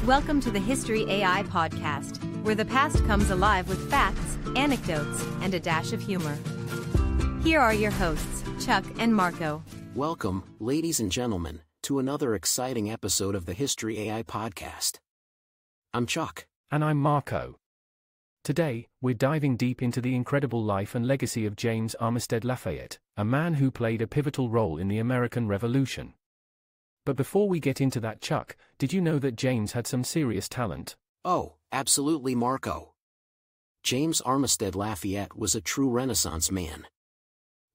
Welcome to the History AI podcast, where the past comes alive with facts, anecdotes, and a dash of humor. Here are your hosts, Chuck and Marco. Welcome, ladies and gentlemen, to another exciting episode of the History AI podcast. I'm Chuck. And I'm Marco. Today, we're diving deep into the incredible life and legacy of James Armistead Lafayette, a man who played a pivotal role in the American Revolution. But before we get into that, Chuck, did you know that James had some serious talent? Oh, absolutely, Marco. James Armistead Lafayette was a true Renaissance man.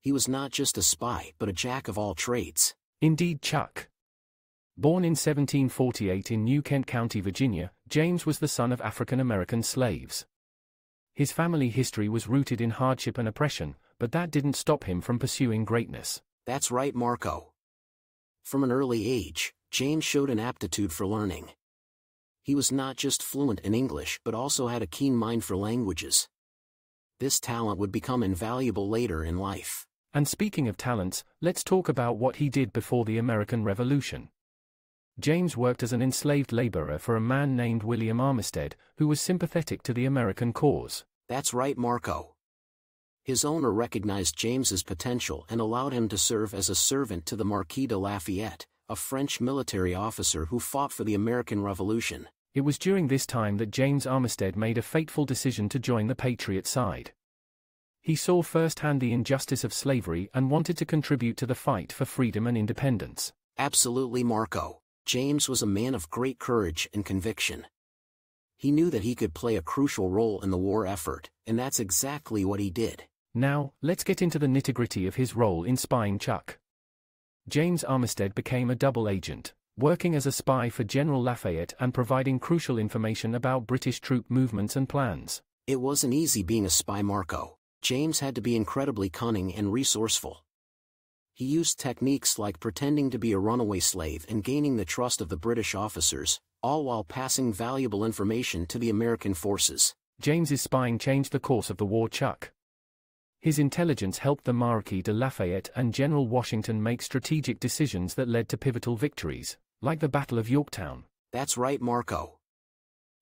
He was not just a spy but a jack of all trades. Indeed, Chuck. Born in 1748 in New Kent County, Virginia, James was the son of African-American slaves. His family history was rooted in hardship and oppression, but that didn't stop him from pursuing greatness. That's right, Marco. From an early age, James showed an aptitude for learning. He was not just fluent in English but also had a keen mind for languages. This talent would become invaluable later in life. And speaking of talents, let's talk about what he did before the American Revolution. James worked as an enslaved laborer for a man named William Armistead, who was sympathetic to the American cause. That's right, Marco. His owner recognized James's potential and allowed him to serve as a servant to the Marquis de Lafayette, a French military officer who fought for the American Revolution. It was during this time that James Armistead made a fateful decision to join the Patriot side. He saw firsthand the injustice of slavery and wanted to contribute to the fight for freedom and independence. Absolutely, Marco. James was a man of great courage and conviction. He knew that he could play a crucial role in the war effort, and that's exactly what he did. Now, let's get into the nitty-gritty of his role in spying, Chuck. James Armistead became a double agent, working as a spy for General Lafayette and providing crucial information about British troop movements and plans. It wasn't easy being a spy, Marco. James had to be incredibly cunning and resourceful. He used techniques like pretending to be a runaway slave and gaining the trust of the British officers, all while passing valuable information to the American forces. James's spying changed the course of the war, Chuck. His intelligence helped the Marquis de Lafayette and General Washington make strategic decisions that led to pivotal victories, like the Battle of Yorktown. That's right, Marco.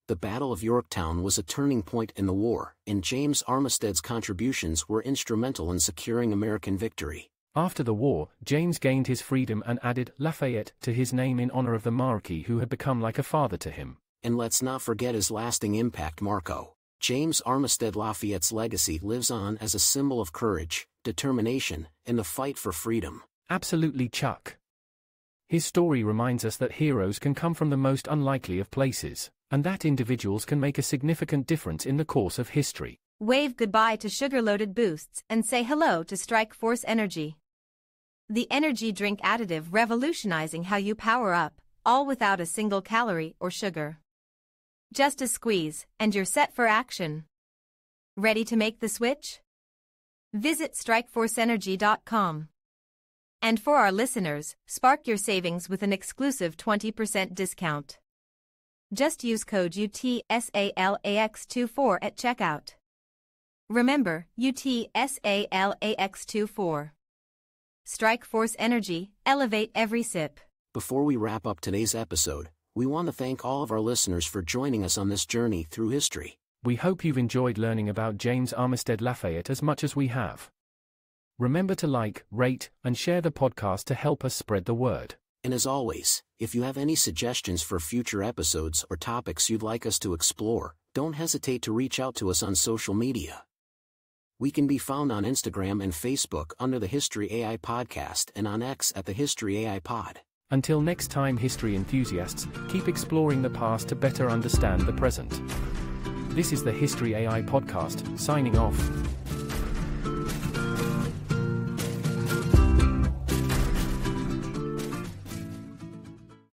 The Battle of Yorktown was a turning point in the war, and James Armistead's contributions were instrumental in securing American victory. After the war, James gained his freedom and added Lafayette to his name in honor of the Marquis, who had become like a father to him. And let's not forget his lasting impact, Marco. James Armistead Lafayette's legacy lives on as a symbol of courage, determination, and the fight for freedom. Absolutely, Chuck. His story reminds us that heroes can come from the most unlikely of places, and that individuals can make a significant difference in the course of history. Wave goodbye to sugar-loaded boosts and say hello to Strike Force Energy. The energy drink additive revolutionizing how you power up, all without a single calorie or sugar. Just a squeeze, and you're set for action. Ready to make the switch? Visit strikeforceenergy.com. And for our listeners, spark your savings with an exclusive 20% discount. Just use code UTSALAX24 at checkout. Remember, UTSALAX24. Strike Force Energy, elevate every sip. Before we wrap up today's episode, we want to thank all of our listeners for joining us on this journey through history. We hope you've enjoyed learning about James Armistead Lafayette as much as we have. Remember to like, rate, and share the podcast to help us spread the word. And as always, if you have any suggestions for future episodes or topics you'd like us to explore, don't hesitate to reach out to us on social media. We can be found on Instagram and Facebook under the History AI Podcast and on X at the History AI Pod. Until next time, history enthusiasts, keep exploring the past to better understand the present. This is the History AI Podcast, signing off.